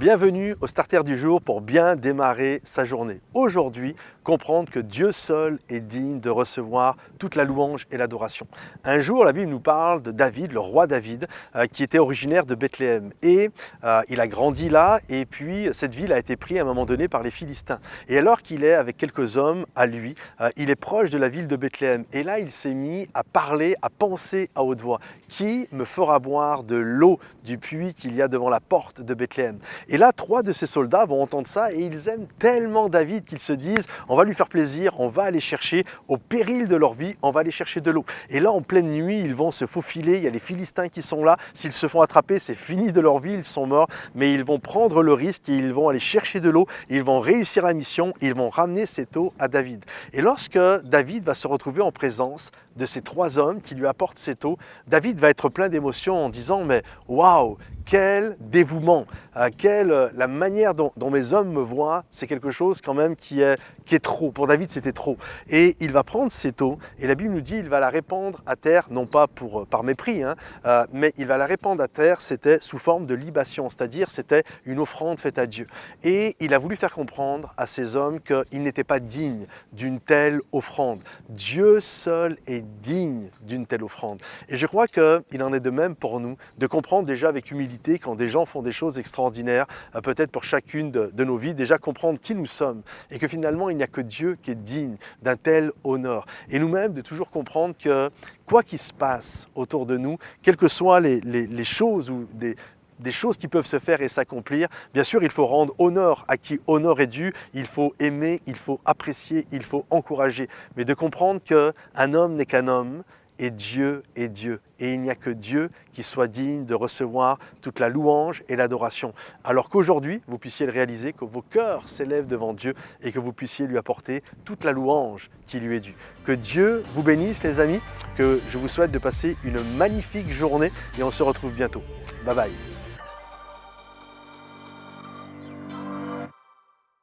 Bienvenue au Starter du jour pour bien démarrer sa journée. Aujourd'hui, comprendre que Dieu seul est digne de recevoir toute la louange et l'adoration. Un jour, la Bible nous parle de David, le roi David, qui était originaire de Bethléem. Et il a grandi là, et puis cette ville a été prise à un moment donné par les Philistins. Et alors qu'il est avec quelques hommes à lui, il est proche de la ville de Bethléem. Et là, il s'est mis à parler, à penser à haute voix. Qui me fera boire de l'eau du puits qu'il y a devant la porte de Bethléem? Et là, 3 de ces soldats vont entendre ça et ils aiment tellement David qu'ils se disent on va lui faire plaisir, on va aller chercher, au péril de leur vie, on va aller chercher de l'eau. Et là, en pleine nuit, ils vont se faufiler, il y a les Philistins qui sont là, s'ils se font attraper, c'est fini de leur vie, ils sont morts, mais ils vont prendre le risque et ils vont aller chercher de l'eau, ils vont réussir la mission, ils vont ramener cette eau à David. Et lorsque David va se retrouver en présence de ces 3 hommes qui lui apportent cette eau, David va être plein d'émotions en disant mais waouh, quel dévouement, la manière dont mes hommes me voient, c'est quelque chose quand même qui est trop. Pour David, c'était trop. Et il va prendre cette eau, et la Bible nous dit il va la répandre à terre, non pas par mépris, mais il va la répandre à terre, c'était sous forme de libation, c'est-à-dire c'était une offrande faite à Dieu. Et il a voulu faire comprendre à ces hommes qu'ils n'étaient pas dignes d'une telle offrande. Dieu seul est digne d'une telle offrande. Et je crois qu'il en est de même pour nous, de comprendre déjà avec humilité quand des gens font des choses extraordinaires, peut-être pour chacune de nos vies, déjà comprendre qui nous sommes et que finalement il n'y a que Dieu qui est digne d'un tel honneur. Et nous-mêmes de toujours comprendre que quoi qu'il se passe autour de nous, quelles que soient les choses ou des choses qui peuvent se faire et s'accomplir, bien sûr il faut rendre honneur à qui honneur est dû, il faut aimer, il faut apprécier, il faut encourager, mais de comprendre qu'un homme n'est qu'un homme, et Dieu est Dieu. Et il n'y a que Dieu qui soit digne de recevoir toute la louange et l'adoration. Alors qu'aujourd'hui, vous puissiez le réaliser, que vos cœurs s'élèvent devant Dieu et que vous puissiez lui apporter toute la louange qui lui est due. Que Dieu vous bénisse les amis, que je vous souhaite de passer une magnifique journée et on se retrouve bientôt. Bye bye.